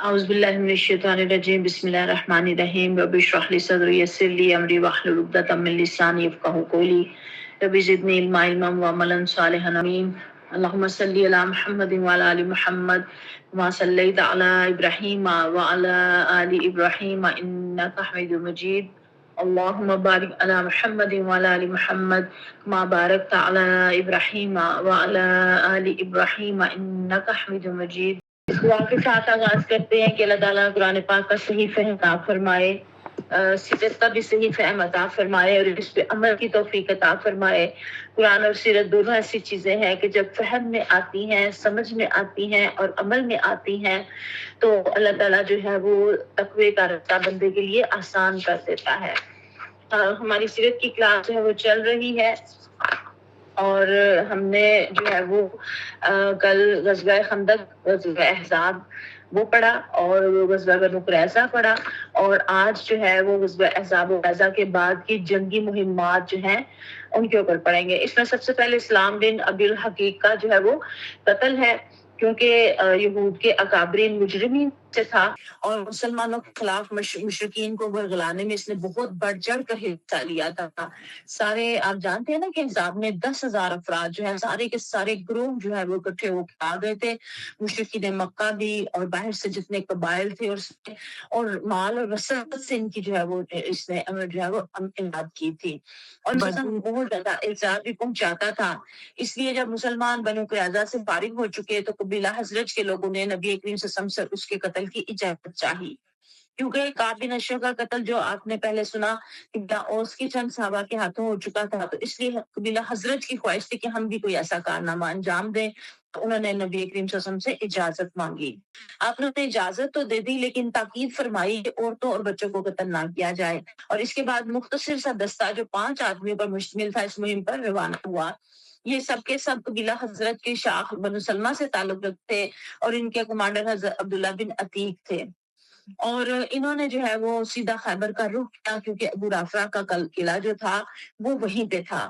اعوذ باللہ من الشیطان الرجیم بسم اللہ الرحمن الرحیم رب اشرح لی صدری یسر لی امری واحلل عقدۃ من لسانی یفقهوا قولی رب زدنی علما وعملا صالحا آمین اللهم صل علی محمد وعلی آل محمد كما صلیت علی ابراہیم وعلی آل ابراہیم انک حمید مجید اللهم بارک علی محمد وعلی آل محمد كما بارکت علی ابراہیم وعلی آل ابراہیم انک حمید مجید۔ اس دعا کے ساتھ آغاز کرتے ہیں کہ اللہ تعالیٰ قرآن پاک کا صحیح فہم عطا فرمائے، سیرت کا بھی صحیح فہم عطا فرمائے اور اس پہ عمل کی توفیق عطا فرمائے۔ قرآن اور سیرت دونوں ایسی چیزیں ہیں کہ جب فہم میں آتی ہیں، سمجھ میں آتی ہیں اور عمل میں آتی ہیں تو اللہ تعالیٰ جو ہے وہ تقوی کا راستہ بندے کے لیے آسان کر دیتا ہے۔ ہماری سیرت کی کلاس جو ہے وہ چل رہی ہے اور ہم نے جو ہے وہ کل غزوہ خندق، غزوہ احزاب وہ پڑھا اور غزوہ بنو قریظہ پڑھا، اور آج جو ہے وہ غزوہ احزاب و غزہ کے بعد کی جنگی مہمات جو ہیں ان کے اوپر پڑھیں گے۔ اس میں سب سے پہلے اسلام بن ابی الحقیق کا جو ہے وہ قتل ہے، کیونکہ یہود کے اکابرین مجرمین سے تھا اور مسلمانوں کے خلاف مشرکین کو ورگلانے میں اس نے بہت بڑھ چڑھ کر حصہ لیا تھا۔ سارے آپ جانتے ہیں نا کہ حزاب میں 10,000 افراد جو ہیں سارے کے سارے گروہ جو ہے وہ اکٹھے ہو کے آ گئے تھے، مشرکین مکہ بھی اور باہر سے جتنے قبائل تھے اور مال اور رسد سے ان کی جو ہے وہ اس نے جو ہے وہ امداد کی تھی اور بہت زیادہ اعزاز بھی پہنچاتا تھا۔ اس لیے جب مسلمان بنو قریظہ سے فارغ ہو چکے تو قبیلہ حضرت کے لوگوں نے نبی کریم صلی اللہ علیہ وسلم سے اس کے قتل کی اجازت چاہی، کیونکہ کعب بن اشرف کا قتل جو آپ نے پہلے سنا کہ اوس کی چند صحابہ کے ہاتھوں ہو چکا تھا، تو اس لیے قبیلہ حضرت کی خواہش تھی کہ ہم بھی کوئی ایسا کارنامہ انجام دیں، تو انہوں نے نبی کریم صلی اللہ علیہ وسلم سے اجازت مانگی۔ آپ نے اجازت تو دے دی لیکن تاکید فرمائی کہ عورتوں اور بچوں کو قتل نہ کیا جائے، اور اس کے بعد مختصر سا دستہ جو 5 آدمیوں پر مشتمل تھا اس مہم پر روانہ ہوا۔ یہ سب کے سب قبیلہ حضرت کے شاخ بنو سلمہ سے تعلق رکھتے اور ان کے کمانڈر حضرت عبداللہ بن عتیق تھے، اور انہوں نے جو ہے وہ سیدھا خیبر کا رخ کیا، کیونکہ ابو رافع کا قلعہ جو تھا وہ وہیں پہ تھا،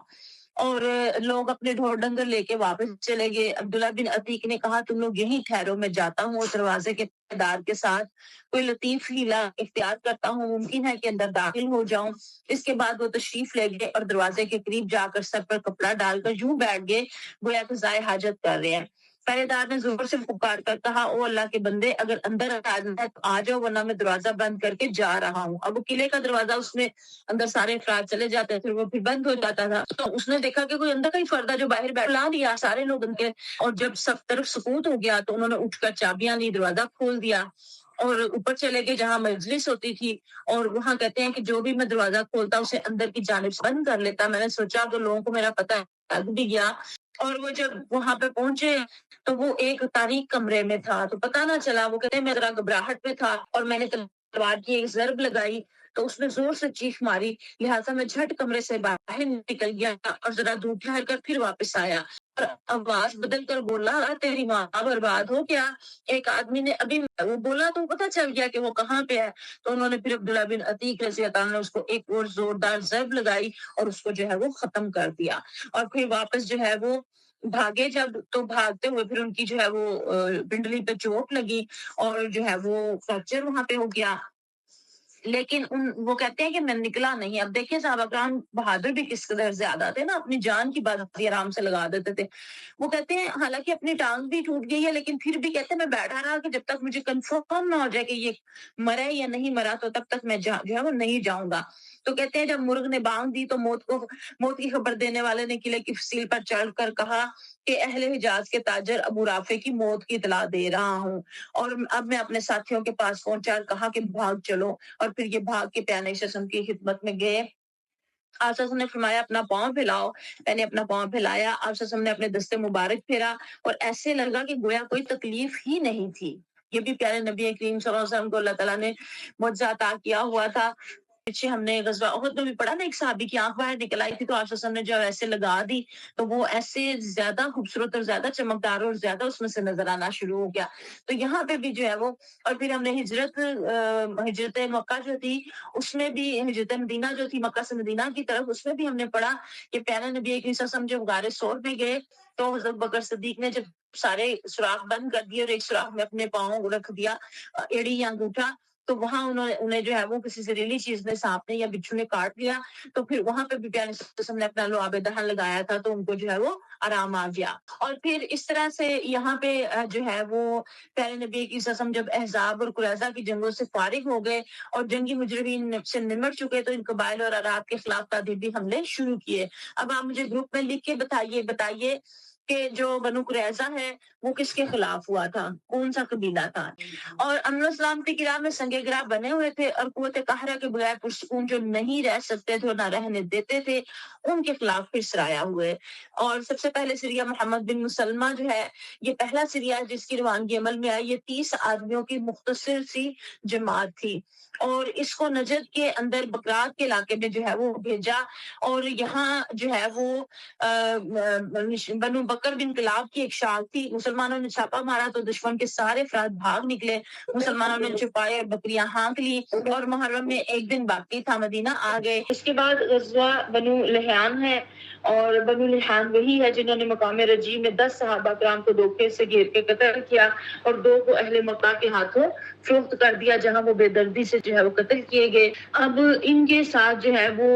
اور لوگ اپنے ڈھور ڈنگر لے کے واپس چلے گئے۔ عبداللہ بن عتیق نے کہا تم لوگ یہیں ٹھہرو، میں جاتا ہوں اور دروازے کے دار کے ساتھ کوئی لطیف ہیلا اختیار کرتا ہوں، ممکن ہے کہ اندر داخل ہو جاؤں۔ اس کے بعد وہ تشریف لے گئے اور دروازے کے قریب جا کر سر پر کپڑا ڈال کر یوں بیٹھ گئے گویا کہ ضائع حاجت کر رہے ہیں۔ پہرے دار نے زور سے پکار کر کہا او اللہ کے بندے، اگر اندر آ جائے تو آ جاؤ ورنہ میں دروازہ بند کر کے جا رہا ہوں۔ اب وہ قلعے کا دروازہ اس میں اندر سارے افراد چلے جاتے تھے، وہ پھر بند ہو جاتا تھا، تو اس نے دیکھا کہ کوئی اندر کا ہی فرد ہے جو باہر بیٹھ لا دیا سارے لوگ ان کے، اور جب سب طرف سکوت ہو گیا تو انہوں نے اٹھ کر چابیاں لی، دروازہ کھول دیا اور اوپر چلے گئے جہاں مجلس ہوتی تھی، اور وہاں کہتے ہیں کہ جو بھی میں دروازہ کھولتا اسے اندر کی جانب سے بند کر لیتا۔ میں نے سوچا تو لوگوں کو میرا پتہ لگ بھی گیا، اور وہ جب وہاں پہ پہنچے تو وہ ایک تاریک کمرے میں تھا تو پتہ نہ چلا۔ وہ کہتے ہیں میں ذرا گھبراہٹ میں تھا اور میں نے تلوار کی ایک ضرب لگائی تو اس نے زور سے چیخ ماری، لہٰذا میں جھٹ کمرے سے باہر نکل گیا اور ذرا دور ٹھہر کر پھر واپس آیا اور آواز بدل کر بولا تیری ماں برباد ہو کیا۔ ایک آدمی نے ابھی وہ بولا تو پتہ چل گیا کہ وہ کہاں پہ ہے، تو انہوں نے پھر عبداللہ بن عتیق رضی اللہ عنہ نے اس کو ایک اور زوردار ضرب لگائی اور اس کو جو ہے وہ ختم کر دیا، اور پھر واپس جو ہے وہ بھاگے جب، تو بھاگتے ہوئے پھر ان کی جو ہے وہ پنڈلی پہ چوٹ لگی اور جو ہے وہ فریکچر وہاں پہ ہو گیا، لیکن وہ کہتے ہیں کہ میں نکلا نہیں۔ اب دیکھیں صحابہ کرام بہادر بھی کس قدر زیادہ تھے نا، اپنی جان کی بازی آرام سے لگا دیتے تھے۔ وہ کہتے ہیں حالانکہ اپنی ٹانگ بھی ٹوٹ گئی ہے لیکن پھر بھی کہتے ہیں میں بیٹھا رہا کہ جب تک مجھے کنفرم نہ ہو جائے کہ یہ مرا ہے یا نہیں مرا تو تب تک میں جو ہے وہ نہیں جاؤں گا۔ تو کہتے ہیں جب مرغ نے بانگ دی تو موت کی خبر دینے والے نے قلعے کی فصیل پر چڑھ کر کہا کہ اہل حجاز کے تاجر ابو رافع کی موت کی اطلاع دے رہا ہوں، اور اب میں اپنے ساتھیوں کے پاس پہنچا اور کہا کہ بھاگ چلو، اور پھر یہ بھاگ کے پیارے قسم کی خدمت میں گئے۔ آپ صلی اللہ علیہ وسلم نے فرمایا اپنا پاؤں پھیلاؤ، میں نے اپنا پاؤں پھیلایا، آپ صلی اللہ علیہ وسلم نے اپنے دستے مبارک پھیرا اور ایسے لگا کہ گویا کوئی تکلیف ہی نہیں تھی۔ یہ بھی پیارے نبی کریم صلی اللہ علیہ وسلم کو اللہ تعالیٰ نے معجزہ عطا کیا ہوا تھا۔ پیچھے ہم نے غزوہ احد میں بھی پڑھا نا، ایک صحابی کی آنکھ باہر نکل آئی تھی تو آپ صلی اللہ علیہ وسلم نے جو ایسے لگا دی تو وہ ایسے زیادہ خوبصورت اور زیادہ چمکدار اور زیادہ اس میں سے نظر آنا شروع ہو گیا. تو یہاں پہ بھی جو ہے وہ، اور پھر ہم نے ہجرت مکہ جو تھی اس میں بھی، ہجرت مدینہ جو تھی مکہ سے مدینہ کی طرف، اس میں بھی ہم نے پڑھا کہ پیارے نبی کریم صلی اللہ علیہ وسلم جب غار ثور میں گئے تو حضرت بکر صدیق نے جب سارے سوراخ بند کر دیے اور ایک سوراخ میں اپنے پاؤں رکھ دیا، ایڑی یا انگوٹھا، تو وہاں انہیں جو ہے وہ کسی زہریلی چیز نے، سانپ نے یا بچھو نے کاٹ لیا، تو پھر وہاں پہ بھی پیارے صلی اللہ علیہ وسلم نے اپنا لعاب دہن لگایا تھا تو ان کو جو ہے وہ آرام آ گیا. اور پھر اس طرح سے یہاں پہ جو ہے وہ پیارے نبی کی قسم جب احزاب اور قریظہ کی جنگوں سے فارغ ہو گئے اور جنگی مجرمین سے نمٹ چکے تو ان قبائل اور عرب کے خلاف تادیبی حملے شروع کیے. اب آپ مجھے گروپ میں لکھ کے بتائیے کہ جو بنو قریظہ ہے وہ کس کے خلاف ہوا تھا، کون سا قبیلہ تھا؟ اور امن اسلام کی گراہ میں سنگ گراہ بنے ہوئے تھے اور قوت قاہرہ کے بغیر پرسکون جو نہیں رہ سکتے تھے اور نہ رہنے دیتے تھے، ان کے خلاف پھر سرایا ہوئے. اور سب سے پہلے سریہ محمد بن مسلمہ جو ہے یہ پہلا سریہ جس کی روانگی عمل میں آئی. یہ 30 آدمیوں کی مختصر سی جماعت تھی اور اس کو نجد کے اندر بکرات کے علاقے میں جو ہے وہ بھیجا. اور یہاں جو ہے وہ بنو بکر بن کلاب کی ایک شاخ تھی. مسلمانوں نے چھاپا مارا تو دشمن کے سارے افراد بھاگ نکلے. مسلمانوں نے چھپائے اور بکریاں ہانک لی اور محرم میں ایک دن باقی تھا مدینہ آ گئے. اس کے بعد غزوہ بنو لحیان ہے اور بنو لحیان وہی ہے جنہوں نے مقام رجی میں 10 صحابہ کرام کو دھوکے سے گھیر کے قتل کیا اور 2 کو اہل مکہ کے ہاتھوں فروخت کر دیا جہاں وہ بے دردی سے جو ہے وہ قتل کیے گئے. اب ان کے ساتھ جو ہے وہ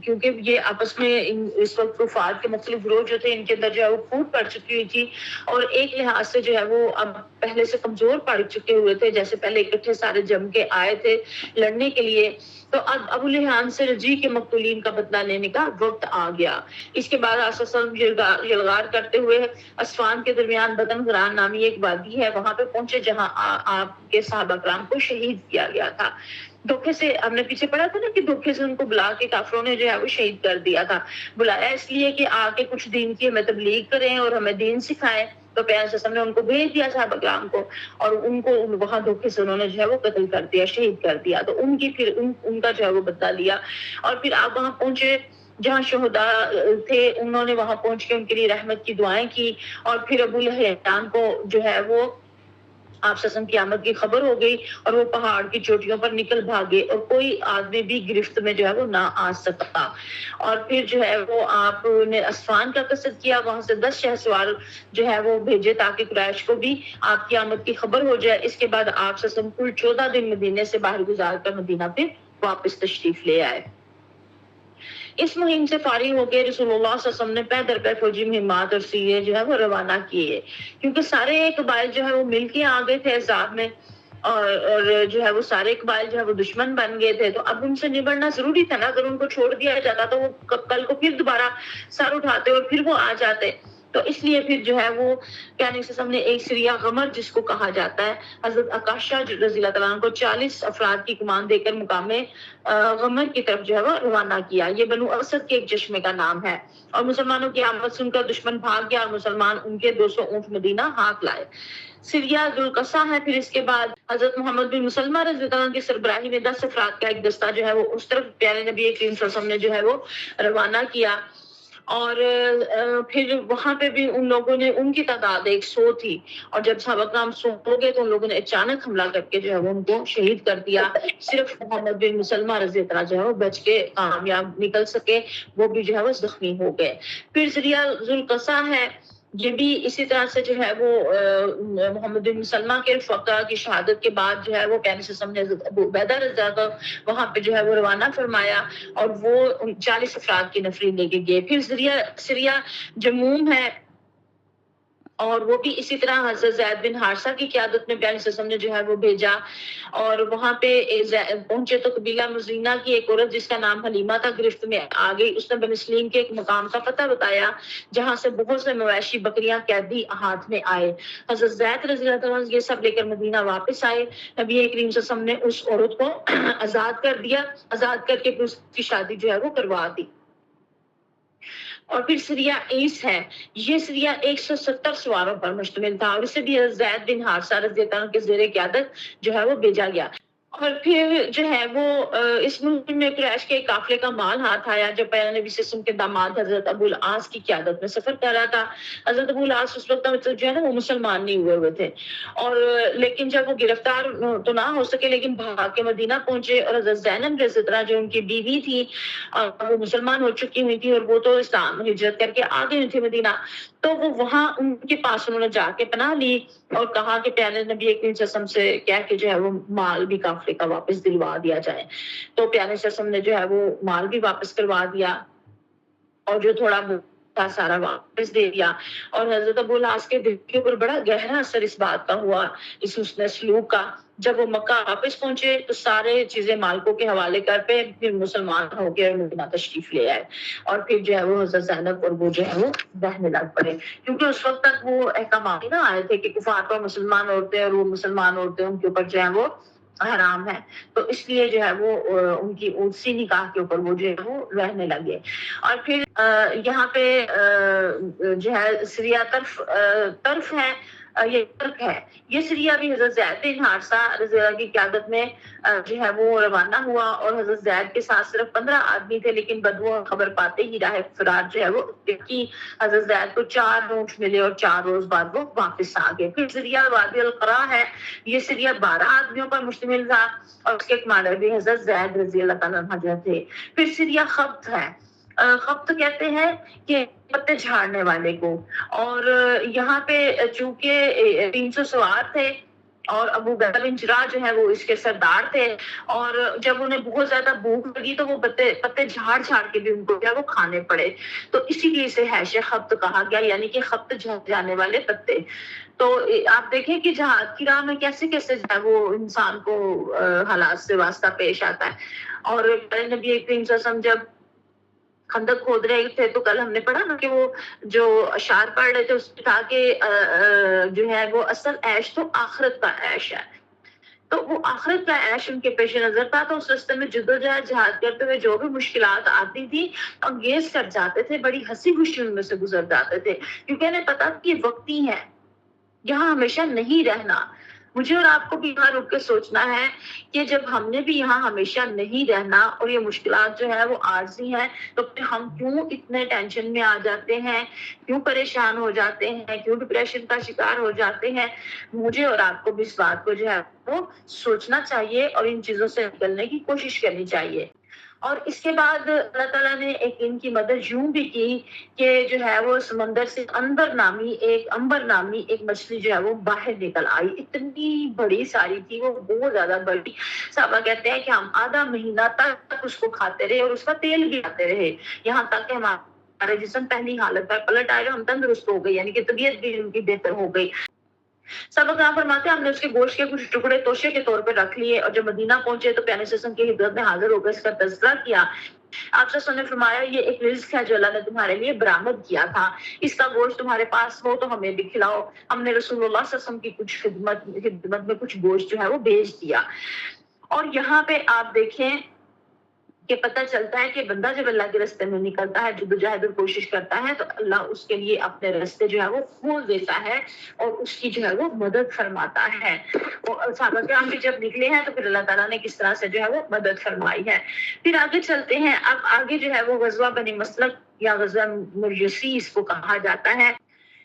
کیونکہ یہ آپس میں اس وقت کفار کے مختلف گروہ جو تھے ان کے اندر جو ہے وہ پھوٹ پڑ چکی ہوئی تھی اور ایک لحاظ سے جو ہے وہ اب پہلے سے کمزور پڑ چکے ہوئے تھے، جیسے پہلے اکٹھے سارے جم کے آئے تھے لڑنے کے لیے. تو اب ابو لحیان سے رجی کے مقتولین کا بدلہ لینے کا وقت آ گیا. اس کے بعد آساسم یلغار کرتے ہوئے اسفان کے درمیان بدن غران نامی ایک وادی ہے وہاں پہ پہنچے جہاں آپ کے صحابہ کرام کو شہید کیا گیا تھا. دھوکے سے ہم نے پیچھے پڑھا تھا نا کہ دھوکے سے ان کو بلا کے کافروں نے جو ہے وہ شہید کر دیا تھا. بلایا اس لیے کہ آ کے کچھ دین کی ہمیں تبلیغ کریں اور ہمیں دین سکھائیں. تو پیارے وسلم نے ان کو بھیج دیا صحابہ کرام کو اور ان کو وہاں دھوکے سے انہوں نے جو ہے وہ قتل کر دیا، شہید کر دیا. تو ان کی پھر ان کا جو ہے وہ بدلہ لیا. اور پھر آپ وہاں پہنچے جہاں شہداء تھے، انہوں نے وہاں پہنچ کے ان کے لیے رحمت کی دعائیں کی. اور پھر ابو لحیان کو جو ہے وہ آپ سسم کی آمد کی خبر ہو گئی اور وہ پہاڑ کی چوٹیوں پر نکل بھاگے اور کوئی آدمی بھی گرفت میں جو ہے وہ نہ آ سکتا. اور پھر جو ہے وہ آپ نے اسفان کا قصد کیا، وہاں سے 10 شہسوار جو ہے وہ بھیجے تاکہ قریش کو بھی آپ کی آمد کی خبر ہو جائے. اس کے بعد آپ سسم کل 14 دن مدینے سے باہر گزار کر مدینہ پہ واپس تشریف لے آئے. اس مہم سے فارغ ہو کے رسول اللہ صلی اللہ علیہ وسلم نے پے در پے فوجی مہمات اور سیرے جو ہے وہ روانہ کیے کیونکہ سارے قبائل جو ہے وہ مل کے آ گئے تھے احزاب میں اور جو ہے وہ سارے قبائل جو ہے وہ دشمن بن گئے تھے. تو اب ان سے نبڑنا ضروری تھا نا، اگر ان کو چھوڑ دیا جاتا تو وہ کل کو پھر دوبارہ سر اٹھاتے اور پھر وہ آ جاتے. تو اس لیے پھر جو ہے وہ پیارے وسلم نے ایک سریہ غمر جس کو کہا جاتا ہے حضرت عکاشہ رضی اللہ تعالیٰ عنہ کو 40 افراد کی کمان دے کر مقام غمر کی طرف جو ہے وہ روانہ کیا. یہ بنو اسد کے ایک چشمے کا نام ہے. اور مسلمانوں کی آمد سن کر دشمن بھاگ گیا اور مسلمان ان کے 200 اونٹ مدینہ ہاک لائے. سریہ ذوالقصہ ہے. پھر اس کے بعد حضرت محمد بن مسلمہ رضی اللہ عنہ کی سربراہی میں 10 افراد کا ایک دستہ جو ہے وہ اس طرف پیارے نبی کریم صلی اللہ علیہ وسلم نے جو ہے وہ روانہ کیا. اور پھر وہاں پہ بھی ان لوگوں نے، ان کی تعداد 100 تھی اور جب صحابہ کرام سو گئے تو ان لوگوں نے اچانک حملہ کر کے جو ہے وہ ان کو شہید کر دیا. صرف محمد بن مسلمہ رضی اللہ عنہ جو ہے وہ بچ کے کامیاب نکل سکے، وہ بھی جو ہے وہ زخمی ہو گئے. پھر سریہ ذوالقصہ ہے، یہ بھی اسی طرح سے جو ہے وہ محمد بن مسلمہ کے رفقا کی شہادت کے بعد جو ہے وہ پیارے وسلم نے ابو عبیدہ رضی اللہ عنہ وہاں پہ جو ہے وہ روانہ فرمایا اور وہ 40 افراد کی نفری لے کے گئے. پھر سریہ جموم ہے اور وہ بھی اسی طرح حضرت زید بن حارثہ کی قیادت میں پیارے وسلم نے جو ہے وہ بھیجا اور وہاں پہ پہنچے تو قبیلہ مزینہ کی ایک عورت جس کا نام حلیمہ تھا گرفت میں آ گئی. اس نے بنی سلیم کے ایک مقام کا پتہ بتایا جہاں سے بہت سے مویشی بکریاں قیدی ہاتھ میں آئے. حضرت زید رضی اللہ عنہ یہ سب لے کر مدینہ واپس آئے. نبی کریم صلی اللہ علیہ وسلم نے اس عورت کو آزاد کر دیا، آزاد کر کے اس کی شادی جو ہے وہ کروا دی. اور پھر سریہ عیس ہے، یہ سریہ 170 سواروں پر مشتمل تھا اور اسے بھی زید بن حارثہ رضی اللہ عنہ کے زیر قیادت جو ہے وہ بھیجا گیا. اور پھر جو ہے وہ اس ملک میں قریش کے قافلے کا مال ہاتھ آیا جب پیارے نبی صلی اللہ علیہ وسلم کے داماد حضرت ابو العاص کی قیادت میں سفر کر رہا تھا۔ حضرت ابو العاص اس وقت جو ہے نا وہ مسلمان نہیں ہوئے تھے، اور لیکن جب وہ گرفتار تو نہ ہو سکے لیکن بھاگ کے مدینہ پہنچے، اور حضرت زینب رضی اللہ عنہا جو ان کی بیوی تھی وہ مسلمان ہو چکی ہوئی تھی، اور وہ تو اسلام ہجرت کر کے آ گئی تھی مدینہ، تو وہ وہاں ان کے پاس انہوں نے جا کے پناہ لی اور کہا کہ پیارے نبی کریم صلی اللہ علیہ وسلم سے کہہ کہ جو ہے وہ مال بھی قافلے کا واپس دلوا دیا جائے۔ تو پیارے صلی اللہ علیہ وسلم نے جو ہے وہ مال بھی واپس کروا دیا اور جو تھوڑا تھا سارا واپس دے دیا، اور حضرت ابو العاص کے دل کے اوپر بڑا گہرا اثر اس بات کا ہوا، اس حسن سلوک کا۔ جب وہ مکہ واپس پہنچے تو سارے چیزیں مالکوں کے حوالے کر پہ پھر مسلمان ہو کے مدینہ تشریف لے آئے، اور پھر جو ہے وہ حضرت زینب اور وہ جو ہے وہ رہنے لگ پڑے، کیونکہ اس وقت تک وہ احکامات نہ آئے تھے کہ کفار پر مسلمان عورتیں اور وہ مسلمان عورتیں ان کے اوپر جو ہے وہ حرام ہے، تو اس لیے جو ہے وہ ان کی اونسی نکاح کے اوپر وہ جو ہے وہ رہنے لگے۔ اور پھر یہاں پہ جو ہے سریہ طرف ہے، یہ ترک ہے، یہ سریہ بھی حضرت زید بن حارثہ رضی اللہ کی قیادت میں جو ہے وہ روانہ ہوا، اور حضرت زید کے ساتھ صرف 15 آدمی تھے، لیکن بدو خبر پاتے ہی راہ فرار جو ہے وہ کی حضرت زید کو 4 اونٹ ملے اور 4 روز بعد وہ واپس آ گئے۔ پھر سریہ وادی القرا ہے، یہ سریہ 12 آدمیوں پر مشتمل تھا، اور اس کے کمانڈر بھی حضرت زید رضی اللہ تعالیٰ عنہ تھے۔ پھر سریہ خبت ہے، خبت کہتے ہیں کہ پتے جھاڑنے والے کو، اور یہاں پہ چونکہ 300 سوار تھے اور ابو بکر بن جراح جو ہے وہ اس کے سردار تھے، اور جب انہیں بہت زیادہ بھوک لگی تو وہ پتے جھاڑ کے بھی ان کو کیا وہ کھانے پڑے، تو اسی لیے اسے حیش خبت کہا گیا، یعنی کہ خبت جھاڑ جانے والے پتے۔ تو آپ دیکھیں کہ جہاد کی راہ میں کیسے کیسے جو ہے وہ انسان کو حالات سے واسطہ پیش آتا ہے۔ اور نبی کریم صلی اللہ علیہ وسلم جب خندق کھود رہے تھے تو کل ہم نے پڑھا نا کہ وہ جو اشعار پڑھ رہے تھے اس میں تھا کہ جو ہے وہ اصل عیش تو آخرت کا عیش ہے، تو وہ آخرت کا عیش ان کے پیش نظر تھا، تو اس راستے میں جدوجہد جہاد کرتے ہوئے جو بھی مشکلات آتی تھی انگیز کر جاتے تھے، بڑی ہنسی خوشی ان میں سے گزر جاتے تھے، کیونکہ انہیں پتا کہ یہ وقتی ہے، یہاں ہمیشہ نہیں رہنا۔ مجھے اور آپ کو بھی یہاں رک کے سوچنا ہے کہ جب ہم نے بھی یہاں ہمیشہ نہیں رہنا اور یہ مشکلات جو ہے وہ عارضی ہیں، تو پھر ہم کیوں اتنے ٹینشن میں آ جاتے ہیں، کیوں پریشان ہو جاتے ہیں، کیوں ڈپریشن کا شکار ہو جاتے ہیں۔ مجھے اور آپ کو بھی اس بات کو جو ہے وہ سوچنا چاہیے اور ان چیزوں سے نکلنے کی کوشش کرنی چاہیے۔ اور اس کے بعد اللہ تعالیٰ نے ایک ان کی مدد یوں بھی کی کہ جو ہے وہ سمندر سے امبر نامی ایک مچھلی جو ہے وہ باہر نکل آئی، اتنی بڑی ساری تھی، وہ بہت زیادہ بڑی، صحابہ کہتے ہیں کہ ہم آدھا مہینہ تک اس کو کھاتے رہے اور اس کا تیل بھی کھاتے رہے، یہاں تک کہ ہمارے جسم پہلی حالت پر پلٹ آئے اور ہم تندرست ہو گئے، یعنی کہ طبیعت بھی ان کی بہتر ہو گئی۔ سب کہاں فرماتے ہیں ہم نے اس کے گوشت کے کچھ ٹکڑے توشے کے طور پر رکھ لیے، اور جب مدینہ پہنچے تو پیارے وسلم کی خدمت میں حاضر ہو کر اس کا تذکرہ کیا۔ آپ سے نے فرمایا یہ ایک رزق ہے جو اللہ نے تمہارے لیے برآمد کیا تھا، اس کا گوشت تمہارے پاس ہو تو ہمیں بھی کھلاؤ۔ ہم نے رسول اللہ صلی اللہ علیہ وسلم کی کچھ خدمت میں کچھ گوشت جو ہے وہ بھیج دیا۔ اور یہاں پہ آپ دیکھیں کہ پتہ چلتا ہے کہ بندہ جب اللہ کے راستے میں نکلتا ہے، جدوجہد اور کوشش کرتا ہے، تو اللہ اس کے لیے اپنے راستے جو ہے وہ کھول دیتا ہے اور اس کی جو ہے وہ مدد فرماتا ہے۔ اور صحابہ کرام بھی جب نکلے ہیں تو پھر اللہ تعالیٰ نے کس طرح سے جو ہے وہ مدد فرمائی ہے۔ پھر آگے چلتے ہیں، اب آگے جو ہے وہ غزوہ بنی مسلک یا غزوہ مرجسی اس کو کہا جاتا ہے۔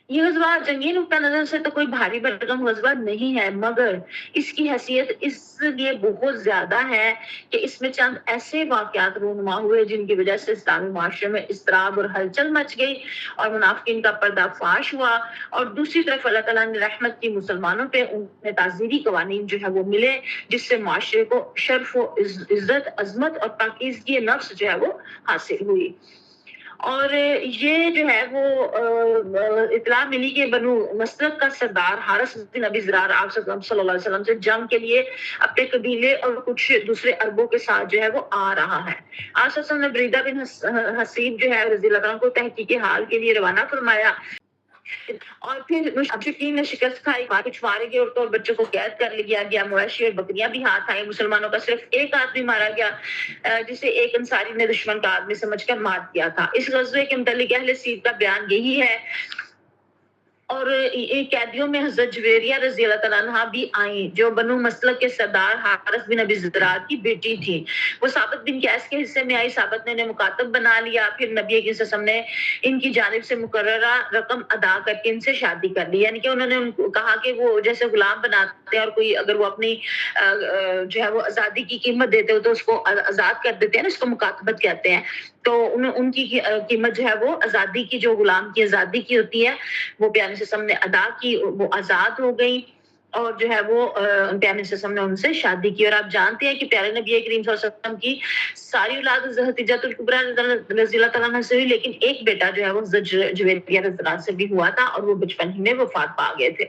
یہ غزوہ جنگی نقطہ نظر سے تو کوئی بھاری بھرکم غزوہ نہیں ہے، مگر اس کی حیثیت اس لیے بہت زیادہ ہے کہ اس میں چند ایسے واقعات رونما ہوئے جن کی وجہ سے اسلامی معاشرے میں اضطراب اور ہلچل مچ گئی اور منافقین کا پردہ فاش ہوا، اور دوسری طرف اللہ تعالیٰ نے رحمت کی مسلمانوں پہ انہیں تعزیری قوانین جو ہے وہ ملے، جس سے معاشرے کو شرف و عزت، عظمت اور پاکیزگی نفس جو ہے وہ حاصل ہوئی۔ اور یہ جو ہے وہ اطلاع ملی کہ بنو مسلک کا سردار حارث بن ابی زرار آپ صلی اللہ علیہ وسلم سے جنگ کے لیے اپنے قبیلے اور کچھ دوسرے عربوں کے ساتھ جو ہے وہ آ رہا ہے۔ آپ صلی اللہ علیہ وسلم نے بریدہ بن حسیب جو ہے رضی اللہ عنہ کو تحقیق حال کے لیے روانہ فرمایا، اور پھر مشرکین نے شکست کھائی، کچھ مارے گئے، عورتوں اور بچوں کو قید کر لیا گیا، مویشی اور بکریاں بھی ہاتھ آئیں، مسلمانوں کا صرف ایک آدمی مارا گیا جسے ایک انصاری نے دشمن کا آدمی سمجھ کر مار دیا تھا۔ اس غزوے کے متعلق اہل سیرت کا بیان یہی ہے، اور قیدیوں میں حضرت جویریہ رضی اللہ تعالیٰ عنہ بھی آئیں، جو بنو مسلک کے سردار حارث بن ابی زرار کی بیٹی تھی۔ وہ ثابت بن قیس کے حصے میں آئی، ثابت نے انہیں مکاتب بنا لیا، پھر نبی کریم صلی اللہ علیہ وسلم نے ان کی جانب سے مقررہ رقم ادا کر کے ان سے شادی کر لی، یعنی کہ انہوں نے ان کو کہا کہ وہ جیسے غلام بناتے ہیں اور کوئی اگر وہ اپنی جو ہے وہ آزادی کی قیمت دیتے ہو تو اس کو آزاد کر دیتے ہیں نا، اس کو مکاتبت کہتے ہیں۔ تو ان کی قیمت جو ہے وہ آزادی کی، جو غلام کی آزادی کی ہوتی ہے، وہ پیارے سے نے ادا کی، وہ آزاد ہو گئی، اور جو ہے وہ پیارے سے نے ان سے شادی کی۔ اور آپ جانتے ہیں کہ پیارے نبی کریم صلی اللہ علیہ وسلم کی ساری اولاد حضرت خدیجہ الکبریٰ رضی اللہ تعالیٰ عنہ سے ہوئی، لیکن ایک بیٹا جو ہے وہ حضرت جویریہ رضی اللہ عنہ سے بھی ہوا تھا، اور وہ بچپن ہی میں وفات پا گئے تھے۔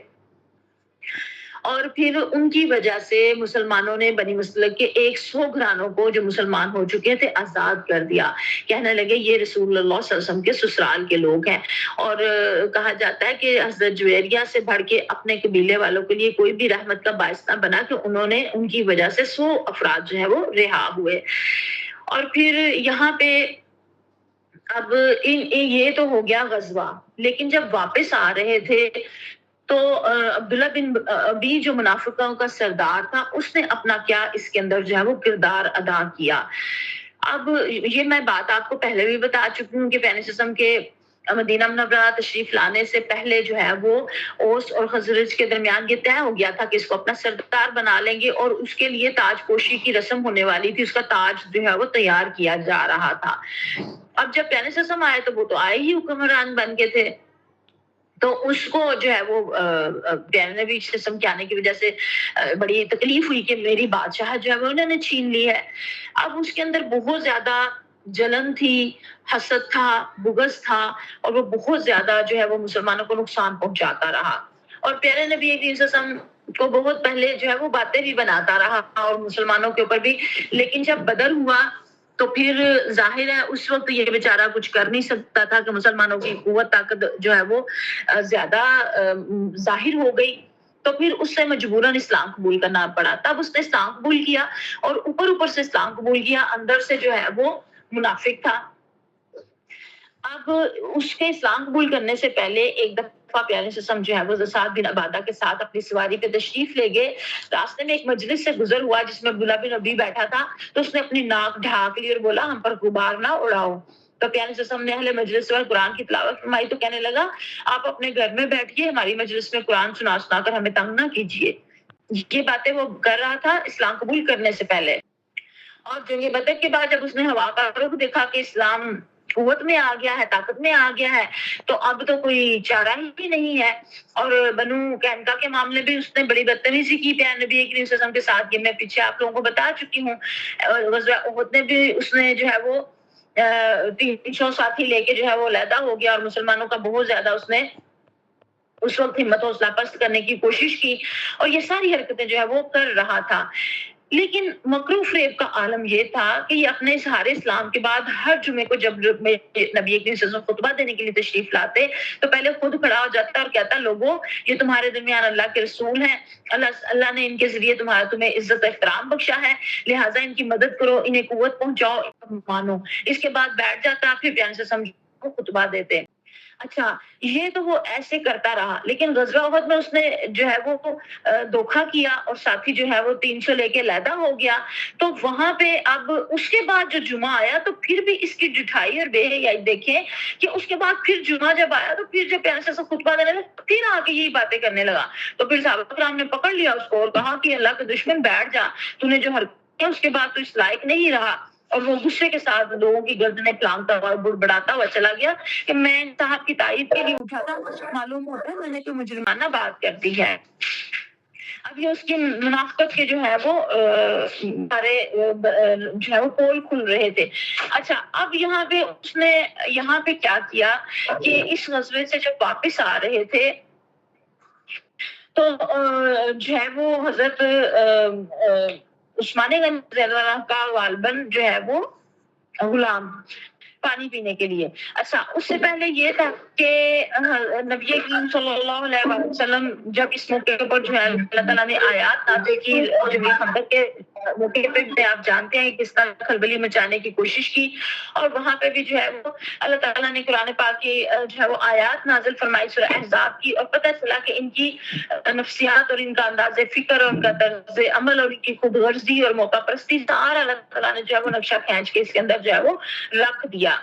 اور پھر ان کی وجہ سے مسلمانوں نے بنی مسلک کے 100 گھرانوں کو جو مسلمان ہو چکے تھے آزاد کر دیا، کہنے لگے یہ رسول اللہ صلی اللہ علیہ وسلم کے سسرال کے لوگ ہیں۔ اور کہا جاتا ہے کہ حضرت جویریہ سے بڑھ کے اپنے قبیلے والوں کے لیے کوئی بھی رحمت کا باعث نہ بنا کہ انہوں نے ان کی وجہ سے 100 افراد جو ہے وہ رہا ہوئے۔ اور پھر یہاں پہ اب یہ تو ہو گیا غزوہ، لیکن جب واپس آ رہے تھے تو عبداللہ بن ابی جو منافقوں کا سردار تھا، اس نے اپنا کیا اس کے اندر جو ہے وہ کردار ادا کیا۔ اب یہ میں بات آپ کو پہلے بھی بتا چکی ہوں کہ پیارے سسم کے مدینہ منورہ تشریف لانے سے پہلے جو ہے وہ اوس اور خزرج کے درمیان یہ طے ہو گیا تھا کہ اس کو اپنا سردار بنا لیں گے، اور اس کے لیے تاج پوشی کی رسم ہونے والی تھی، اس کا تاج جو ہے وہ تیار کیا جا رہا تھا۔ اب جب پیارے سسم آئے تو وہ تو آئے ہی حکمران بن کے تھے، تو اس کو جو ہے وہ پیارے نبی صلی اللہ علیہ وسلم کے آنے کی وجہ سے بڑی تکلیف ہوئی کہ میری بادشاہ جو ہے وہ انہوں نے چھین لی ہے۔ اب اس کے اندر بہت زیادہ جلن تھی، حسد تھا، بغض تھا، اور وہ بہت زیادہ جو ہے وہ مسلمانوں کو نقصان پہنچاتا رہا، اور پیارے نبی صلی اللہ علیہ وسلم کو بہت پہلے جو ہے وہ باتیں بھی بناتا رہا اور مسلمانوں کے اوپر بھی، لیکن جب بدر ہوا تو پھر ظاہر ہے اس وقت یہ بیچارہ کچھ کر نہیں سکتا تھا کہ مسلمانوں کی قوت طاقت جو ہے وہ زیادہ ظاہر ہو گئی، تو پھر اس سے مجبوراً اسلام قبول کرنا پڑا۔ تب اس نے اسلام قبول کیا، اور اوپر سے اسلام قبول کیا، اندر سے جو ہے وہ منافق تھا۔ اب اس کے اسلام قبول کرنے سے پہلے ایک دفعہ پیارے سے جو ہے وہ سعد بن عبادہ کے ساتھ اپنی سواری پہ تشریف لے گئے، راستے میں ایک مجلس سے گزر ہوا جس میں عبداللہ بن ابی بیٹھا تھا، تو اس نے اپنی ناک ڈھانک لی اور بولا ہم پر غبار نہ اڑاؤ۔ تو پیارے سے نے اہل مجلس پر قرآن کی تلاوت فرمائی، تو کہنے لگا آپ اپنے گھر میں بیٹھیے، ہماری مجلس میں قرآن سنا کر ہمیں تنگ نہ کیجیے۔ یہ باتیں وہ کر رہا تھا اسلام قبول کرنے سے پہلے، اور جنگ بدر کے بعد جب اس نے ہوا کا رخ دیکھا کہ اسلام قوت میں آ گیا ہے، طاقت میں آ گیا ہے، تو اب تو کوئی چارہ ہی نہیں ہے۔ اور بنو قینقاع کے معاملے بھی اس نے بڑی بدتمیزی کی پیارے نبی کریم صلی اللہ علیہ وسلم کے ساتھ، یہ میں پیچھے آپ لوگوں کو بتا چکی ہوں۔ غزوہ احد میں بھی اس نے جو ہے وہ 300 ساتھی لے کے جو ہے وہ علیحدہ ہو گیا، اور مسلمانوں کا بہت زیادہ اس نے اس وقت ہمت و حوصلہ پست کرنے کی کوشش کی، اور یہ ساری حرکتیں جو ہے وہ کر رہا تھا۔ لیکن مکر و فریب کا عالم یہ تھا کہ یہ اپنے اظہار اسلام کے بعد ہر جمعے کو جب نبی کریم صلی اللہ علیہ وسلم خطبہ دینے کے لیے تشریف لاتے تو پہلے خود کھڑا ہو جاتا اور کہتا لوگوں یہ تمہارے درمیان اللہ کے رسول ہیں، اللہ نے ان کے ذریعے تمہیں عزت و احترام بخشا ہے، لہٰذا ان کی مدد کرو، انہیں قوت پہنچاؤ، مانو۔ اس کے بعد بیٹھ جاتا، پھر بیان سے سمجھو خطبہ دیتے۔ اچھا، یہ تو وہ ایسے کرتا رہا، لیکن غزوہ احد میں اس نے جو ہے وہ دھوکا کیا اور ساتھی جو ہے وہ 300 لے کے علیحدہ ہو گیا۔ تو وہاں پہ اب اس کے بعد جو جمعہ آیا تو پھر بھی اس کی ڈٹھائی اور بے حیائی دیکھیں کہ اس کے بعد پھر جمعہ جب آیا تو پھر جب پیارے سے خطبہ دینے لگا پھر آ کے یہی باتیں کرنے لگا، تو پھر صحابہ کرام نے پکڑ لیا اس کو اور کہا کہ اللہ کے دشمن بیٹھ جا، تو نے جو حرکت کی اس کے بعد تو اس لائق نہیں رہا۔ اور وہ غصے کے ساتھ لوگوں کی گردنیں پھلانگتا ہوا بڑبڑاتا ہوا چلا گیا کہ میں صاحب کی تائید کے لیے اٹھا تھا، معلوم ہوتا ہے میں نے کوئی مجرمانہ بات کر دی ہے۔ اب یہ اس کی منافقت کے جو ہے وہ سارے جو ہے وہ پول کھل رہے تھے۔ اچھا، اب یہاں پہ اس نے یہاں پہ کیا کیا کہ اس غزوے سے جب واپس آ رہے تھے تو جو ہے وہ حضرت عثمان غنی رضی اللہ عنہ کا غالباً جو ہے وہ غلام پانی پینے کے لیے۔ اچھا، اس سے پہلے یہ تھا کہ نبی کریم صلی اللہ علیہ وسلم جب اس موقع پر جو ہے اللہ تعالیٰ نے آیات نازل کی جنگ خندق کے موقع پہ بھی آپ جانتے ہیں کس طرح کھلبلی مچانے کی کوشش کی، اور وہاں پہ بھی جو ہے وہ اللہ تعالیٰ نے قرآن پاک کی جو ہے وہ آیات نازل فرمائی سورہ احزاب کی، اور پتہ چلا کہ ان کی نفسیات اور ان کا انداز فکر اور ان کا طرز عمل اور ان کی خود غرضی اور موقع پرستی سارا اللہ تعالیٰ نے جو ہے وہ نقشہ کھینچ کے اس کے اندر جو ہے وہ رکھ دیا۔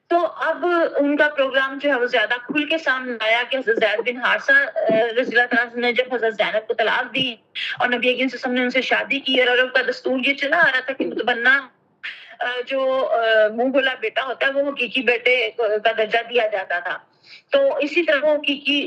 تو اب ان کا پروگرام جو ہے وہ زیادہ کھل کے سامنے آیا کہ حضرت زید بن حارثہ رضی اللہ عنہ نے جب حضرت زینب کو طلاق دی اور نبی کریم صلی اللہ علیہ وسلم نے ان سے شادی کی، اور عرب کا دستور یہ چلا آ رہا تھا کہ متبنہ جو منہ بولا بیٹا ہوتا ہے وہ حقیقی بیٹے کا درجہ دیا جاتا تھا، تو اسی طرح وہ حقیقی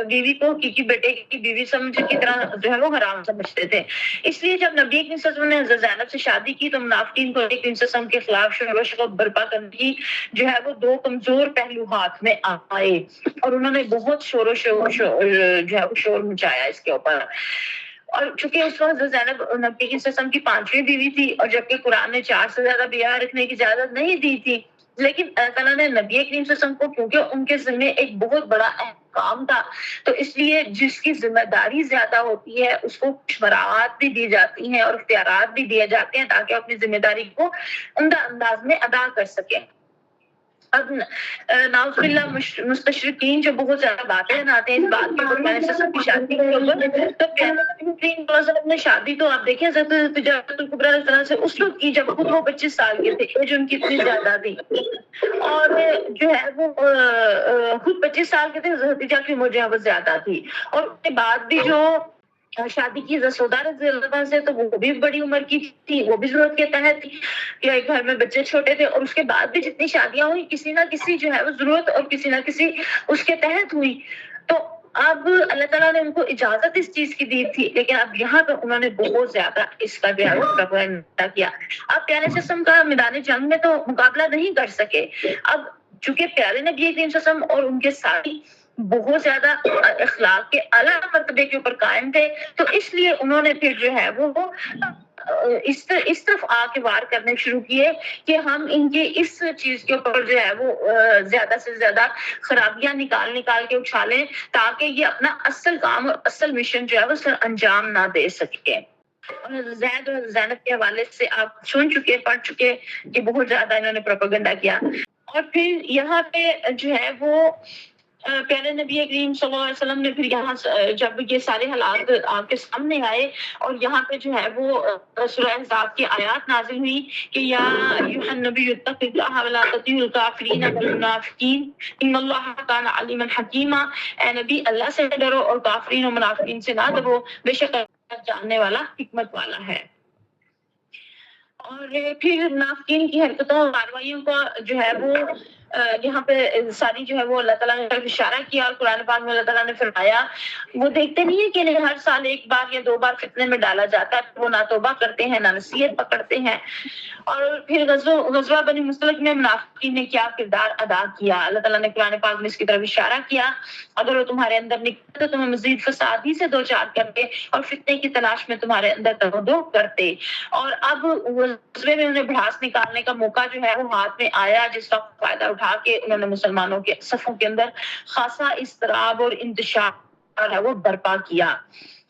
بیوی کو حقیقی بیٹے کی بیوی سمجھ کی طرح جو ہے وہ حرام سمجھتے تھے۔ اس لیے جب نبی کریم صلی اللہ علیہ وسلم نے حضرت زینب سے شادی کی تو منافقین کو نبی کریم صلی اللہ علیہ وسلم کے خلاف شور و شغب برپا کرنے کی جو ہے وہ دو کمزور پہلو ہاتھ میں آئے، اور انہوں نے بہت شور جو ہے وہ شور مچایا اس کے اوپر۔ اور چونکہ اس وقت زینب نبی کریم صلی اللہ علیہ وسلم کی 5ویں بیوی تھی، اور جبکہ قرآن نے 4 سے زیادہ بیاہ رکھنے کی اجازت نہیں دی تھی، لیکن اللہ تعالیٰ نے نبی کریم صلی اللہ علیہ وسلم کو کیونکہ ان کے ذمہ ایک بہت بڑا احکام تھا، تو اس لیے جس کی ذمہ داری زیادہ ہوتی ہے اس کو کچھ مراعات بھی دی جاتی ہیں اور اختیارات بھی دیے جاتے ہیں تاکہ اپنی ذمہ داری کو عمدہ انداز میں ادا کر سکیں۔ اب نعوذ باللہ مستشرقین جو بہت زیادہ باتیں بناتے ہیں اس بات کے اوپر، میں نے سب کی شادی کے اوپر، تو پیارے نے شادی تو آپ دیکھیں حضرت تجارت الکبریٰ علیہ السلام سے اس وقت کی جب خود وہ 25 سال کے تھے، ایج ان کی اتنی زیادہ تھی، اور جو ہے وہ خود 25 سال کے تھے، حضرت خدیجہ کی عمر جو ہے وہ زیادہ تھی، اور اس کے بعد بھی جو شادی کی سودا رضی اللہ عنہ سے تو وہ بھی بڑی عمر کی تھی، وہ بھی ضرورت کے تحت تھی کہ گھر میں بچے چھوٹے تھے، اور اس کے بعد بھی جتنی شادیاں ہوئی کسی نہ کسی جو ہے وہ ضرورت اور کسی نہ کسی اس کے تحت ہوئی۔ تو اب اللہ تعالیٰ نے ان کو اجازت اس چیز کی دی تھی، لیکن اب یہاں پہ انہوں نے بہت زیادہ اس کا جو ہے وہ پروپیگنڈا کیا۔ اب پیارے قسم کا میدان جنگ میں تو مقابلہ نہیں کر سکے، اب چونکہ پیارے نبی کریم صلی اللہ علیہ وسلم اور ان کے ساتھی بہت زیادہ اخلاق کے اعلیٰ مرتبے کے اوپر قائم تھے، تو اس لیے انہوں نے پھر جو ہے وہ اس طرف آ کے وار کرنے شروع کیے کہ ہم ان کے اس چیز کے اوپر جو ہے وہ زیادہ سے زیادہ خرابیاں نکال کے اچھالیں تاکہ یہ اپنا اصل کام اور اصل مشن جو ہے وہ سر انجام نہ دے سکے۔ اور زید اور زینب کے حوالے سے آپ سن چکے پڑھ چکے کہ بہت زیادہ انہوں نے پروپیگنڈا کیا۔ اور پھر یہاں پہ جو ہے وہ پیارے نبی کریم صلی اللہ علیہ وسلم نے پھر یہاں جب یہ سارے حالات آپ کے سامنے آئے اور یہاں پہ جو ہے وہ سورہ احزاب کی آیات نازل ہوئی کہ یا ایھا النبی اتق اللہ ولا تطیع الکافرین والمنافقین ان اللہ کان علیما حکیما، اے نبی اللہ سے ڈرو اور کافرین اور منافقین سے نہ ڈرو، بے شک اللہ جاننے والا حکمت والا ہے۔ اور پھر منافقین کی حرکتوں اور کارروائیوں کا جو ہے وہ یہاں پہ ساری جو ہے وہ اللہ تعالیٰ نے اشارہ کیا، اور قرآن پاک میں اللہ تعالیٰ نے فرمایا وہ دیکھتے نہیں ہیں کہ ہر سال 1 بار یا 2 بار فتنے میں ڈالا جاتا ہے، وہ نہ توبہ کرتے ہیں نہ نصیحت پکڑتے ہیں۔ اور پھر غزوہ بنی مصطلق میں منافقین نے کیا کردار ادا کیا، اللہ تعالیٰ نے قرآن پاک میں اس کی طرف اشارہ کیا، اگر وہ تمہارے اندر نکلتے تو تمہیں مزید فساد ہی سے دوچار کرتے اور فتنے کی تلاش میں تمہارے اندر تردد کرتے۔ اور اب غزوے میں انہیں بھڑاس نکالنے کا موقع جو ہے وہ ہاتھ میں آیا، جس کا فائدہ اٹھا کے انہوں نے مسلمانوں کے صفوں کے اندر خاصا اضطراب اور انتشار ہے وہ برپا کیا۔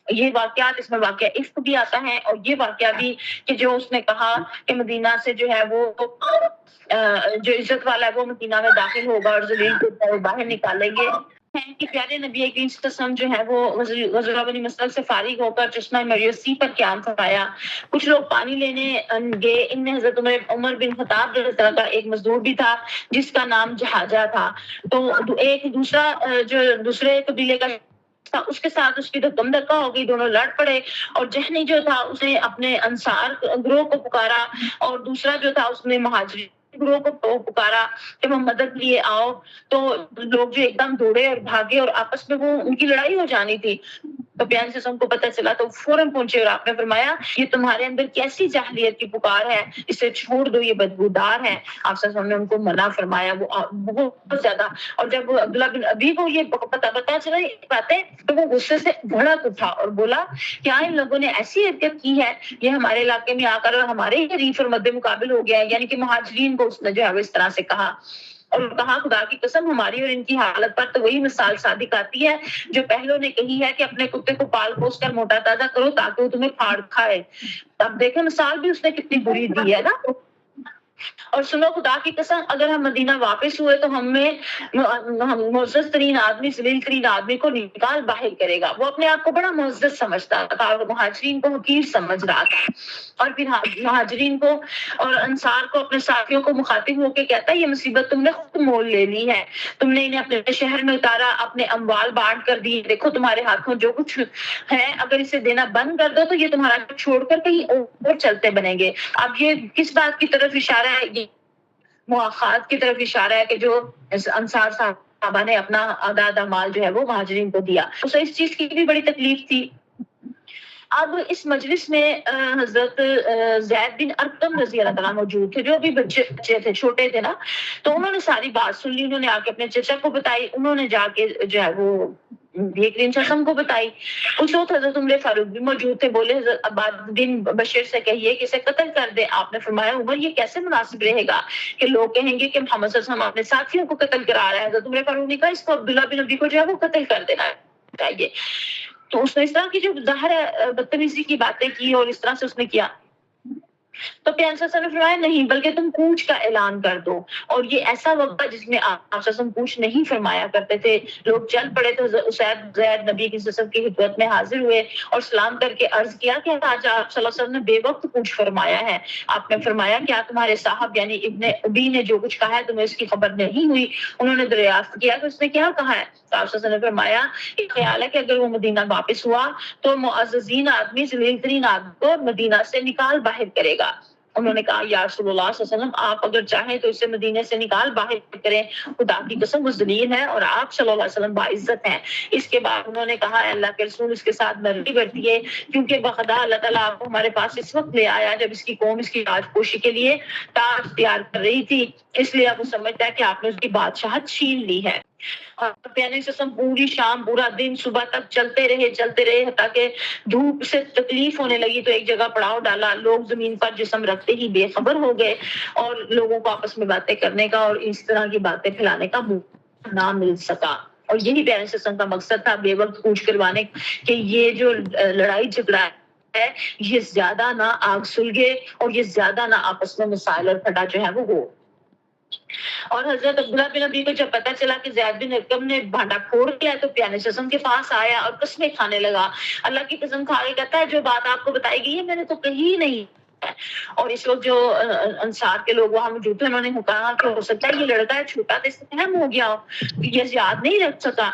یہ واقعات اس میں واقعہ عفق بھی آتا ہے، اور یہ واقعہ بھی کہ جو اس نے کہا کہ مدینہ سے جو ہے وہ جو عزت والا ہے وہ مدینہ میں داخل ہوگا اور ذلیل کو باہر نکالیں گے، ہے کہ پیارے نبی کریم صلی اللہ علیہ وسلم جو ہے وہ غزوہ بنی مصطلق سے فارغ ہو کر چشمہ مریوسی پر قیام فرمایا۔ کچھ لوگ پانی لینے گئے، ان میں حضرت عمر بن خطاب رضی اللہ عنہ کا ایک مزدور بھی تھا جس کا نام جہاجہ تھا، تو ایک دوسرے قبیلے کا تھا، اس کے ساتھ اس کی دھکم دھکا ہو گئی، دونوں لڑ پڑے، اور جہنی جو تھا اس نے اپنے انصار گروہ کو پکارا، اور دوسرا جو تھا اس نے مہاجرین گروہ کو پکارا کہ وہ مدد لیے آؤ، تو لوگ جو ایک دم دوڑے اور بھاگے اور آپس میں وہ ان کی لڑائی ہو جانی تھی، تو پیارے سے کو پتہ چلا تو فوراً پہنچے اور آپ نے فرمایا یہ تمہارے اندر کیسی جاہلیت کی پکار ہے، اسے چھوڑ دو، یہ بدبودار ہے۔ آپ صلی اللہ علیہ وسلم نے ان کو منع فرمایا، وہ بہت زیادہ، اور جب عبداللہ بن ابی کو یہ پتہ چلا یہ باتیں تو وہ غصے سے بھڑک اٹھا اور بولا کیا ان لوگوں نے ایسی حرکت کی ہے، یہ ہمارے علاقے میں آ کر ہمارے ہی حریف اور مد مقابل ہو گیا ہے، یعنی کہ مہاجرین کو اس نے جو ہے وہ اس طرح سے کہا۔ اور کہا خدا کی قسم ہماری اور ان کی حالت پر تو وہی مثال صادق آتی ہے جو پہلوں نے کہی ہے کہ اپنے کتے کو پال پوس کر موٹا تازہ کرو تاکہ وہ تمہیں پھاڑ کھائے. اب دیکھیں مثال بھی اس نے کتنی بری دی ہے نا. اور سنو خدا کی قسم اگر ہم مدینہ واپس ہوئے تو ہمیں معزز ترین آدمی ذلیل ترین آدمی کو نکال باہر کرے گا. وہ اپنے آپ کو بڑا معزز سمجھتا تھا اور مہاجرین کو حقیر سمجھ رہا تھا. اور پھر مہاجرین کو اور انصار کو اپنے ساتھیوں کو مخاطب ہو کے کہتا ہے یہ مصیبت تم نے خود مول لے لی ہے. تم نے انہیں اپنے شہر میں اتارا, اپنے اموال بانٹ کر دیے. دیکھو تمہارے ہاتھوں جو کچھ ہے اگر اسے دینا بند کر دو تو یہ تمہارا چھوڑ کر کہیں اور چلتے بنیں گے. اب یہ کس بات کی طرف اشارہ ہے؟ یہ مواخات کی طرف اشارہ ہے کہ جو انصار صحابہ نے اپنا آدھا مال جو ہے وہ مہاجرین کو دیا. اسے اس چیز کی بھی بڑی تکلیف تھی. اب اس مجلس میں حضرت زید بن ارقم رضی اللہ تعالیٰ موجود تھے, جو بھی بچے تھے, چھوٹے تھے نا. تو انہوں نے ساری بات سن لی. انہوں نے آ کے اپنے چچا کو بتائی, انہوں نے جا کے جو ہے وہ نبی کریم صلی اللہ علیہ وسلم کو بتائی. اس وقت حضرت عمر فاروق بھی موجود تھے. بولے حضرت عباد بن بشیر سے کہیے کہ اسے قتل کر دے. آپ نے فرمایا عمر یہ کیسے مناسب رہے گا کہ لوگ کہیں گے کہ محمد صلی اللہ علیہ وسلم اپنے ساتھیوں کو قتل کرا رہے ہیں. حضرت عمر فاروق نے کہا اس کو عبداللہ بن ابی کو جو ہے وہ قتل کر دینا چاہیے. تو اس نے اس طرح کی جو ظاہر بدتمیزی کی باتیں کی اور اس طرح سے اس نے کیا. تو پیارے صلی اللہ علیہ وسلم نے فرمایا نہیں بلکہ تم کوچ کا اعلان کر دو. اور یہ ایسا وقت تھا جس میں آپ صلی اللہ علیہ وسلم کوچ نہیں فرمایا کرتے تھے. لوگ چل پڑے تو اسید زید نبی کی جسم کی خدمت میں حاضر ہوئے اور سلام کر کے عرض کیا کہ آج آپ صلی اللہ علیہ وسلم نے بے وقت کوچ فرمایا ہے. آپ نے فرمایا کیا تمہارے صاحب یعنی ابن ابی نے جو کچھ کہا ہے تمہیں اس کی خبر نہیں ہوئی؟ انہوں نے دریافت کیا کہ اس نے کیا کہا ہے. تو آپ صلی اللہ علیہ وسلم نے فرمایا کہ خیال ہے کہ اگر وہ مدینہ واپس ہوا تو معززین آدمی ذلیل ترین آدمی کو مدینہ سے نکال باہر کرے گا. انہوں نے کہا یا رسول اللہ صلی اللہ علیہ وسلم آپ اگر چاہیں تو اسے مدینے سے نکال باہر کریں. خدا کی قسم وہ ذلیل ہے اور آپ صلی اللہ علیہ وسلم باعزت ہیں. اس کے بعد انہوں نے کہا اللہ کے رسول اس کے ساتھ نرمی برتیے کیونکہ بخدا اللہ تعالیٰ آپ کو ہمارے پاس اس وقت لے آیا جب اس کی قوم اس کی تاج پوشی کے لیے تاج تیار کر رہی تھی. اس لیے اب وہ سمجھتا ہے کہ آپ نے اس کی بادشاہت چھین لی ہے. اور پیارے قسم پوری شام پورا دن صبح تک چلتے رہے حتیٰ کہ دھوپ سے تکلیف ہونے لگی تو ایک جگہ پڑاؤ ڈالا. لوگ زمین پر جسم رکھتے ہی بے خبر ہو گئے اور لوگوں کو آپس میں باتیں کرنے کا اور اس طرح کی باتیں پھیلانے کا موقع نہ مل سکا. اور یہی پیارے قسم کا مقصد تھا بے وقت کوچ کروانے کہ یہ جو لڑائی جھگڑا ہے یہ زیادہ نہ آگ سلگے اور یہ زیادہ نہ آپس میں مسائل اور پھٹا جو ہے وہ ہو. اور حضرت عبداللہ بن ابی کو جب پتا چلا کہ زید بن ارقم نے بھانڈا پھوڑ دیا تو پیارے قسم کے پاس آیا اور قسمیں کھانے لگا. اللہ کی قسم کھا کے کہتا ہے جو بات آپ کو بتائی گئی ہے میں نے تو کہی نہیں. اور اس وقت جو انصار کے لوگ وہاں موجود تھے انہوں نے کہا کہ ہو سکتا ہے یہ لڑکا ہے چھوٹا تو اس سے فہم ہو گیا ہو یہ یاد نہیں رکھ سکا.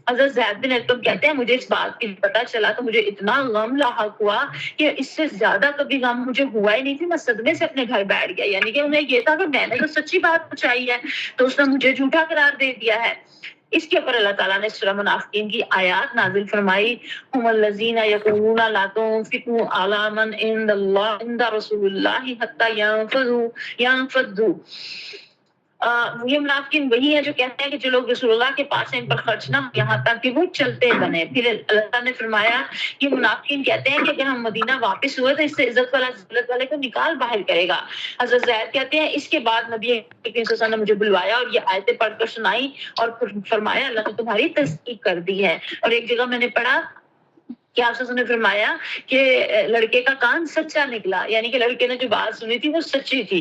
حضرت زید بن ارقم کہتے ہیں مجھے اس بات کی پتا چلا تو مجھے اتنا غم لاحق ہوا کہ اس سے زیادہ کبھی غم مجھے ہوا ہی نہیں تھی. میں صدمے سے اپنے گھر بیٹھ گیا. یعنی کہ انہیں یہ تھا کہ میں نے تو سچی بات پہنچائی ہے تو اس نے مجھے جھوٹا قرار دے دیا ہے. اس کے اوپر اللہ تعالیٰ نے سورہ منافقین کی آیات نازل فرمائی ہم الذین یقولون لا تنفقوا علی من عند اللہ عند رسول اللہ حتی ينفضوا. یہ منافقین وہی ہے جو کہتے ہیں کہ جو لوگ رسول اللہ کے پاس ہیں ان پر خرچ نہ یہاں تک کہ وہ چلتے بنے. پھر اللہ تعالیٰ نے فرمایا یہ منافقین کہتے ہیں کہ اگر ہم مدینہ واپس ہوئے تو اس سے عزت والا ذلت والے کو نکال باہر کرے گا. حضرت زید کہتے ہیں اس کے بعد نبی کریم صلی اللہ علیہ وسلم نے مجھے بلوایا اور یہ آیتیں پڑھ کر سنائی اور فرمایا اللہ نے تمہاری تصدیق کر دی ہے. اور ایک جگہ میں نے پڑھا کہ آپ نے فرمایا کہ لڑکے کا کان سچا نکلا یعنی کہ لڑکے نے جو بات سنی تھی وہ سچی تھی.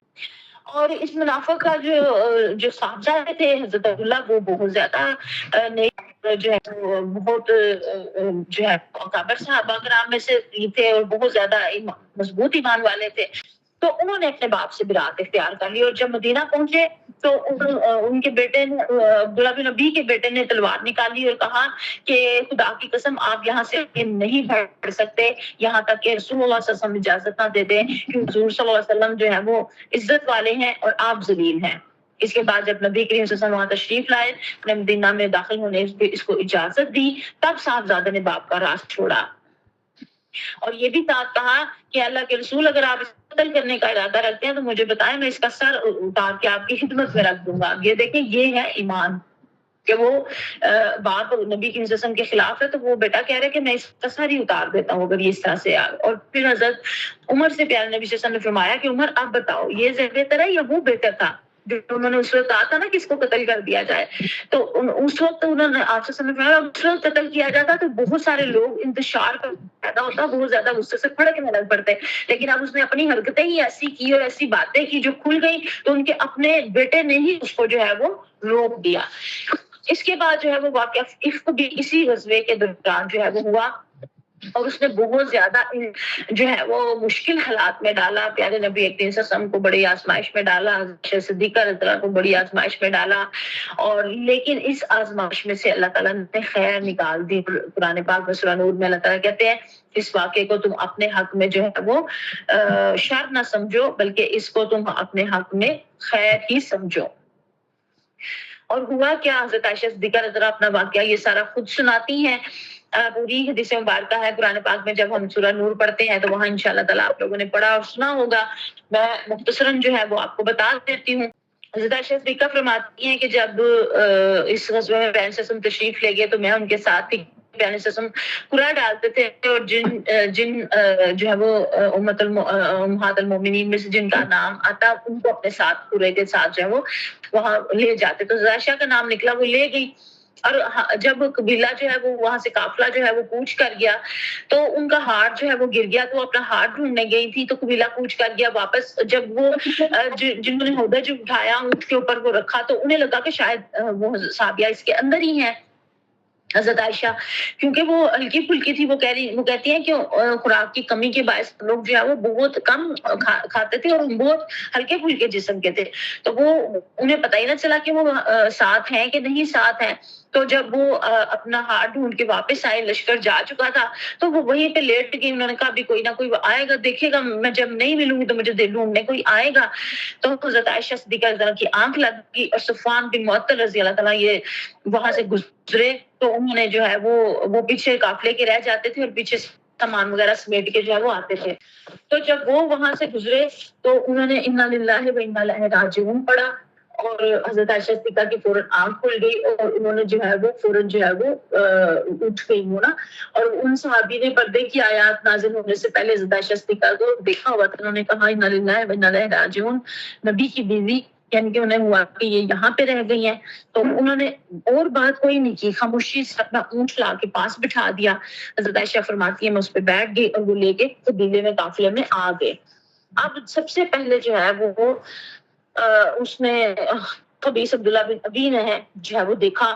اور اس منافق کا جو صاحبزادے تھے حضرت عبداللہ وہ بہت زیادہ نیک جو ہے بہت جو ہے کابر صحابہ کرام میں سے تھے اور بہت زیادہ مضبوط ایمان والے تھے. تو انہوں نے اپنے باپ سے برات اختیار کر لی اور جب مدینہ پہنچے تو ان کے بیٹے نے عبداللہ بن ابی کے بیٹے نے تلوار نکالی اور کہا کہ خدا کی قسم آپ یہاں سے نہیں بڑھ سکتے یہاں تک کہ رسول اللہ صلی اللہ علیہ وسلم اجازت نہ دے دیں کہ حضور صلی اللہ علیہ وسلم جو ہے وہ عزت والے ہیں اور آپ ذلیل ہیں. اس کے بعد جب نبی کریم صلی اللہ علیہ وسلم وہاں تشریف لائے اپنے مدینہ میں داخل ہونے اس کو اجازت دی تب صاحبزادے نے باپ کا راز چھوڑا. اور یہ بھی ساتھ کہا کہ اللہ کے رسول اگر آپ قتل کرنے کا ارادہ رکھتے ہیں تو مجھے بتائیں میں اس کا سر اتار کے آپ کی خدمت میں رکھ دوں گا. یہ دیکھیں یہ ہے ایمان کہ وہ باپ نبی کی وسلم کے خلاف ہے تو وہ بیٹا کہہ رہے کہ میں اس کا سر ہی اتار دیتا ہوں اگر یہ اس طرح سے آ. اور پھر حضرت عمر سے پیارے نبی صلی اللہ علیہ وسلم نے فرمایا کہ عمر آپ بتاؤ یہ بہتر ہے یا وہ بہتر تھا جو انہوں نے اس وقت کہا تھا نا کہ اس کو قتل کر دیا جائے، تو اس وقت انہوں نے آپ سے فرمایا اس وقت قتل کیا جاتا تو بہت سارے لوگ انتشار پیدا ہوتا، بہت زیادہ غصے سے بھڑکنے لگ پڑتے، لیکن اب اس نے اپنی حرکتیں ہی ایسی کی اور ایسی باتیں کی جو کھل گئی، تو ان کے اپنے بیٹے نے ہی اس کو جو ہے وہ روک دیا۔ اس کے بعد جو ہے وہ واقعہ عفق بھی اسی غزوے کے دوران جو ہے وہ ہوا، اور اس نے بہت زیادہ جو ہے وہ مشکل حالات میں ڈالا پیارے نبی کریم صلی اللہ علیہ وسلم کو، بڑی آزمائش میں ڈالا، حضرت صدیقہ رضی اللہ عنہا کو بڑی آزمائش میں ڈالا، اور لیکن اس آزمائش میں سے اللہ تعالیٰ نے خیر نکال دی۔ قرآن پاک میں سورہ نور میں اللہ تعالیٰ کہتے ہیں اس واقعے کو تم اپنے حق میں جو ہے وہ شر نہ سمجھو، بلکہ اس کو تم اپنے حق میں خیر ہی سمجھو۔ اور ہوا کیا، حضرت عائشہ صدیقہ رضی اللہ عنہا اپنا واقعہ یہ سارا خود سناتی ہیں، پوری حدیث مبارکہ ہے قرآن پاک میں، جب ہم سورہ نور پڑھتے ہیں تو وہاں انشاءاللہ تعالیٰ آپ لوگوں نے پڑھا اور سنا ہوگا، میں مختصراً جو ہے وہ آپ کو بتا دیتی ہوں۔ حضرت عائشہ صدیقہ فرماتی ہیں کہ جب اس غزوے میں پیارے صلی اللہ علیہ وسلم تشریف لے گئے تو میں ان کے ساتھ تھی، پیارے صلی اللہ علیہ وسلم قرآن ڈالتے تھے، اور جن جو ہے وہ امہات المومنین میں سے جن کا نام آتا ان کو اپنے ساتھ قرے کے ساتھ جو ہے وہ وہاں لے جاتے، تو عائشہ کا نام نکلا، وہ لے گئی، اور جب قبیلہ جو ہے وہ وہاں سے قافلہ جو ہے وہ کوچ کر گیا تو ان کا ہارٹ جو ہے وہ گر گیا، تو وہ اپنا ہارٹ ڈھونڈنے گئی تھی، تو قبیلہ کوچ کر گیا واپس، جب وہ جنہوں نے ہودج اٹھایا اونٹ کے اوپر وہ رکھا تو انہیں لگا کہ شاید وہ صحابیہ اس کے اندر ہی ہیں۔ حضرت عائشہ کیونکہ وہ ہلکی پھلکی تھی، وہ کہتی ہیں کہ خوراک کی کمی کے باعث لوگ جو ہے وہ بہت کم کھاتے تھے اور بہت ہلکے پھلکے جسم کے تھے، تو وہ انہیں پتہ ہی نہ چلا کہ وہ ساتھ ہیں کہ نہیں ساتھ ہیں، تو جب وہ اپنا ہاتھ ڈھونڈ کے واپس آئے، لشکر جا چکا تھا، تو وہ وہیں پہ لیٹ گئی، انہوں نے کہا ابھی کوئی نہ کوئی آئے گا دیکھے گا، میں جب نہیں ملوں گی تو مجھے ڈھونڈنے کوئی آئے گا، تو حضرت عائشہ صدیقہ رضی اللہ عنہا کی آنکھ لگ گئی، اور صفوان بن معطل رضی اللہ تعالیٰ یہ وہاں سے گزرے، تو انہوں نے جو ہے وہ پیچھے قافلے کے رہ جاتے تھے اور پیچھے سامان وغیرہ سمیٹ کے جو ہے وہ آتے تھے، تو جب وہ وہاں سے گزرے تو انہوں نے انا للہ و انا الیہ راجعون پڑھا، اور حضرت عائشہ صدیقہ کی فوراً آنکھ کھل گئی، اور انہوں نے جو ہے وہ فوراً جو ہے وہ اٹھ گئی ہونا، اور ان صحابی نے پردے کی آیات نازل ہونے سے پہلے حضرت عائشہ صدیقہ کو دیکھا ہوا تھا، انہوں نے کہا انا للہ و انا الیہ راجعون، نبی کی بیوی، یعنی کہ انہیں ہوا کہ یہ یہاں پہ رہ گئی ہیں، تو انہوں نے اور بات کوئی نہیں کی، خاموشی سے اپنا اونٹ لا کے پاس بٹھا دیا۔ حضرت عائشہ فرماتی ہے میں اس پہ بیٹھ گئی اور وہ لے کے قبیلے میں قافلے میں آ گئے۔ اب سب سے پہلے جو ہے وہ اس نے قبیص عبداللہ بن ابی نے جو ہے وہ دیکھا،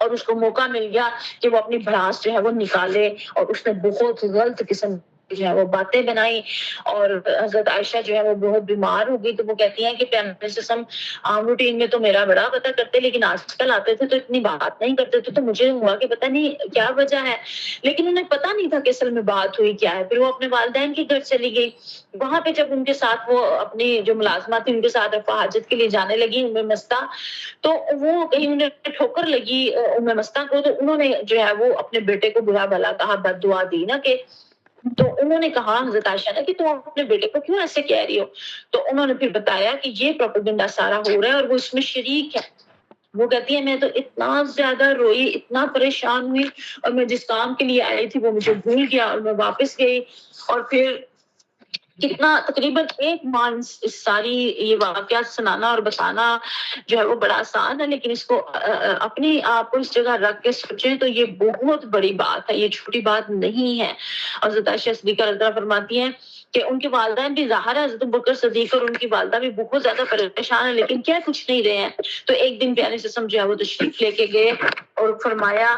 اور اس کو موقع مل گیا کہ وہ اپنی بھڑاس جو ہے وہ نکالے، اور اس نے بہت غلط قسم جو ہے وہ باتیں بنائی، اور حضرت عائشہ جو ہے وہ بہت بیمار ہو گئی، تو وہ کہتی ہیں کہ پیغمبر صلی اللہ علیہ وسلم عام روٹین میں تو میرا بڑا پتہ کرتے، لیکن آج کل آتے تھے تو اتنی بات نہیں کرتے تھے، تو مجھے ہوا کہ پتہ نہیں کیا وجہ ہے، لیکن انہیں پتہ نہیں تھا کہ اصل میں بات ہوئی کیا ہے۔ پھر وہ اپنے والدین کے گھر چلی گئی، وہاں پہ جب ان کے ساتھ وہ اپنی جو ملازمہ تھی ان کے ساتھ رفع حاجت کے لیے جانے لگی ام مستہ، تو وہ کہیں انہیں ٹھوکر لگی ام مستہ کو، تو انہوں نے جو ہے وہ اپنے بیٹے کو برا بھلا کہا، بد دعا دی نا، کہ تو انہوں نے کہا حضرت عائشہ نے کہ تم اپنے بیٹے کو کیوں ایسے کہہ رہی ہو، تو انہوں نے پھر بتایا کہ یہ پروپیگنڈا سارا ہو رہا ہے اور وہ اس میں شریک ہے۔ وہ کہتی ہے میں تو اتنا زیادہ روئی، اتنا پریشان ہوئی، اور میں جس کام کے لیے آئی تھی وہ مجھے بھول گیا، اور میں واپس گئی، اور پھر کتنا تقریباً ایک ماہ اس ساری یہ واقعات سنانا اور بتانا جو ہے وہ بڑا آسان ہے، لیکن اس کو اپنی آپ کو اس جگہ رکھ کے سوچیں تو یہ بہت بڑی بات ہے، یہ چھوٹی بات نہیں ہے۔ حضرت عائشہ صدیقہ رضی اللہ عنہا فرماتی ہیں کہ ان کے والدین بھی ظاہر ہے حضرت بکر صدیق اور ان کی والدہ بھی بہت زیادہ پریشان ہیں، لیکن کیا کچھ نہیں رہے ہیں۔ تو ایک دن پیارے سے سمجھا وہ تشریف لے کے گئے اور فرمایا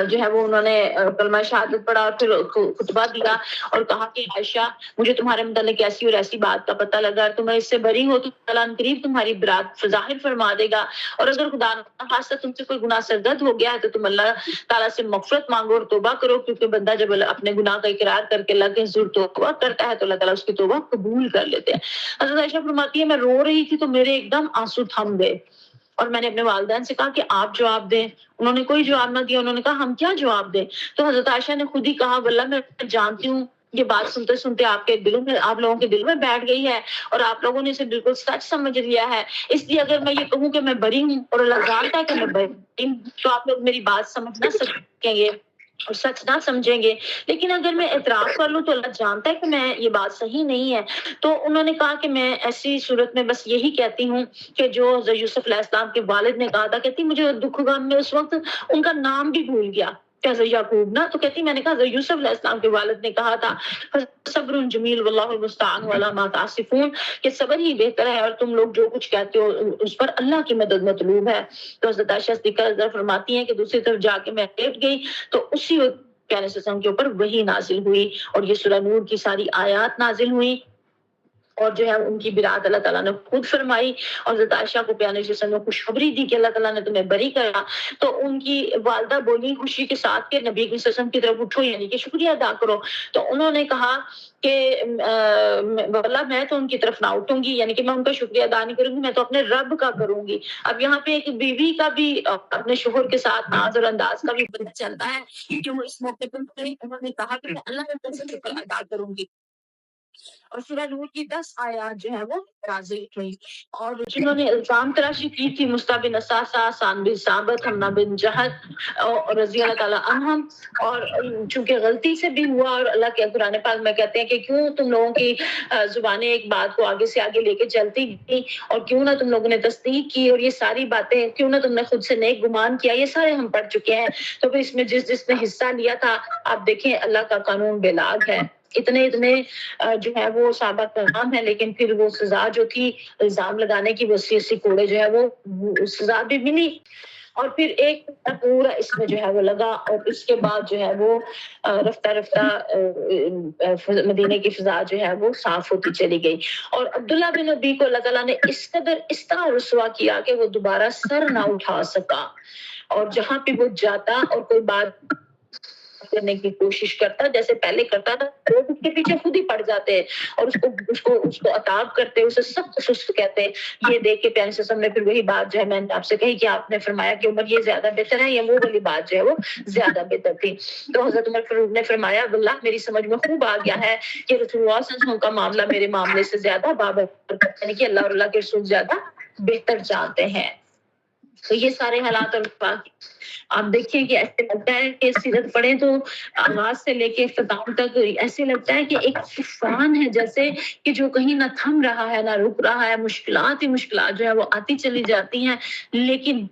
جو ہے وہ انہوں نے کلمہ شہادت پڑھا اور پھر خطبہ دیا اور کہا کہ عائشہ مجھے تمہارے متعلق ایسی اور ایسی بات کا پتہ لگا، تم اس سے بری ہو تو اللہ عنہ قریب تمہاری برات ظاہر فرما دے گا، اور اگر خدا نہ خواستہ تم سے کوئی گناہ سرزد ہو گیا ہے تو تم اللہ تعالیٰ سے مغفرت مانگو اور توبہ کرو، کیونکہ بندہ جب اپنے گناہ کا اقرار کر کے اللہ کے حضور توبہ کرتا ہے تو اللہ تعالیٰ اس کی توبہ قبول کر لیتے ہیں۔ حضرت عائشہ فرماتی ہے میں رو رہی تھی تو میرے ایک دم آنسو تھم گئے، اور میں نے اپنے والدین سے کہا کہ آپ جواب دیں، انہوں نے کوئی جواب نہ دیا، انہوں نے کہا ہم کیا جواب دیں، تو حضرت عائشہ نے خود ہی کہا واللہ میں جانتی ہوں یہ بات سنتے سنتے آپ کے دلوں میں، آپ لوگوں کے دل میں بیٹھ گئی ہے اور آپ لوگوں نے اسے بالکل سچ سمجھ لیا ہے، اس لیے اگر میں یہ کہوں کہ میں بری ہوں اور اللہ جانتا ہے کہ میں بری ہوں تو آپ لوگ میری بات سمجھ نہ سکیں گے۔ اور سچ نہ سمجھیں گے، لیکن اگر میں اعتراف کر لوں تو اللہ جانتا ہے کہ میں یہ بات صحیح نہیں ہے۔ تو انہوں نے کہا کہ میں ایسی صورت میں بس یہی کہتی ہوں کہ جو یوسف علیہ السلام کے والد نے کہا تھا، کہتی مجھے دکھ غم میں اس وقت ان کا نام بھی بھول گیا، یعقوب نا، تو کہتی میں نے کہا یوسف علیہ السلام کے والد نے کہا تھا صبر جمیل واللہ المستعان علی ما تصفون، کہ صبر ہی بہتر ہے اور تم لوگ جو کچھ کہتے ہو اس پر اللہ کی مدد مطلوب ہے۔ تو حضرت عائشہ صدیقہ فرماتی ہیں کہ دوسری طرف جا کے میں لیٹ گئی تو اسی وقت پیارے وسلم کے اوپر وہی نازل ہوئی اور یہ سورہ نور کی ساری آیات نازل ہوئی، اور جو ہے ان کی برات اللہ تعالیٰ نے خود فرمائی، اور حضرت عائشہ کو پیارے وسلم نے خوشخبری دی کہ اللہ تعالیٰ نے تمہیں بری کرا۔ تو ان کی والدہ بولی خوشی کے ساتھ کہ نبی صلی اللہ علیہ وسلم کی طرف اٹھو، یعنی کہ شکریہ ادا کرو۔ تو انہوں نے کہا کہ واللہ میں تو ان کی طرف نہ اٹھوں گی، یعنی کہ میں ان کا شکریہ ادا نہیں کروں گی، میں تو اپنے رب کا کروں گی۔ اب یہاں پہ ایک بیوی کا بھی اپنے شوہر کے ساتھ ناز اور انداز کا بھی پتہ چلتا ہے کہ وہ اس موقع پر انہوں نے کہا کہ میں اللہ کے شکر ادا کروں گی، اور سورہ نور کی 10 آیات جو ہے وہ نازل ہوئی۔ اور جنہوں نے الزام تراشی کی تھی مصطح بن اساسہ، حسان بن ثابت، حمنا بن جہد اور رضی اللہ تعالیٰ عنہم، اور چونکہ غلطی سے بھی ہوا، اور اللہ کے قرآن پاک میں کہتے ہیں کہ کیوں تم لوگوں کی زبانیں ایک بات کو آگے سے آگے لے کے چلتی گئی، اور کیوں نہ تم لوگوں نے تصدیق کی، اور یہ ساری باتیں کیوں نہ تم نے خود سے نیک گمان کیا، یہ سارے ہم پڑھ چکے ہیں۔ تو پھر اس میں جس نے حصہ لیا تھا، آپ دیکھیں اللہ کا قانون بے لاگ ہے، اتنے جو ہے وہ صحابہ کرام ہے، لیکن پھر وہ سزا جو تھی الزام لگانے کی، وہ 80 کوڑے جو ہے وہ سزا بھی ملی، اور پھر ایک پورا اس میں جو ہے وہ لگا، اور اس کے بعد جو ہے وہ رفتہ رفتہ مدینے کی فضا جو ہے وہ صاف ہوتی چلی گئی۔ اور عبداللہ بن ابی کو اللہ تعالیٰ نے اس قدر اس طرح رسوا کیا کہ وہ دوبارہ سر نہ اٹھا سکا، اور جہاں پہ وہ جاتا اور کوئی بات کرنے کی کوشش کرتا جیسے پہلے کرتا تھا، لوگ اس کے پیچھے خود ہی پڑ جاتے اور اس کو عتاب کرتے، اسے سخت سست کہتے۔ یہ دیکھ کے پیارے وسلم نے پھر وہی بات جو ہے میں نے آپ سے کہی کہ آپ نے فرمایا کہ عمر یہ زیادہ بہتر ہے، یا وہ والی بات جو ہے وہ زیادہ بہتر تھی۔ تو حضرت عمر فاروق نے فرمایا واللہ میری سمجھ میں خوب آ گیا ہے کہ رسول اللہ صلی اللہ علیہ وسلم کا معاملہ میرے معاملے سے زیادہ بابرکت، یعنی کہ اللہ اور اللہ کے رسول زیادہ بہتر جانتے ہیں۔ تو یہ سارے حالات اور آپ دیکھیں کہ ایسے لگتا ہے کہ سیرت پڑھیں تو آغاز سے لے کے اختتام تک ایسے لگتا ہے کہ ایک طوفان ہے جیسے کہ جو کہیں نہ تھم رہا ہے نہ رک رہا ہے، مشکلات ہی مشکلات جو ہے وہ آتی چلی جاتی ہیں، لیکن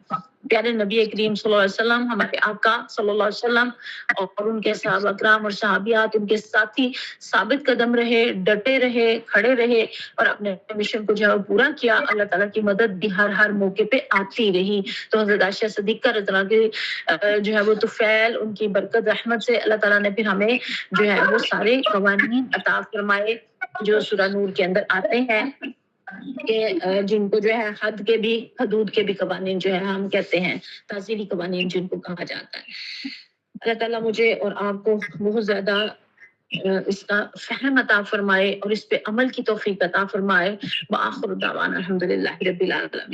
پیارے نبی کریم صلی اللہ علیہ وسلم، ہمارے آقا صلی اللہ علیہ وسلم اور ان کے صحابہ کرام اور صحابیات، ان کے ساتھی ثابت قدم رہے، ڈٹے رہے، کھڑے رہے اور اپنے مشن کو جو ہے پورا کیا۔ اللہ تعالیٰ کی مدد بھی ہر موقع پہ آتی رہی۔ تو حضرت عائشہ صدیقہ رضی اللہ عنہا جو ہے وہ طفیل، ان کی برکت رحمت سے اللہ تعالیٰ نے پھر ہمیں جو ہے وہ سارے قوانین عطا فرمائے جو سورہ نور کے اندر آتے ہیں، کہ جن کو جو ہے حد کے بھی، حدود کے بھی قوانین جو ہے ہم کہتے ہیں، تعزیری قوانین جن کو کہا جاتا ہے۔ اللہ تعالیٰ مجھے اور آپ کو بہت زیادہ اس کا فہم عطا فرمائے اور اس پہ عمل کی توفیق عطا فرمائے۔ وآخر دعوانا الحمدللہ رب العالمین۔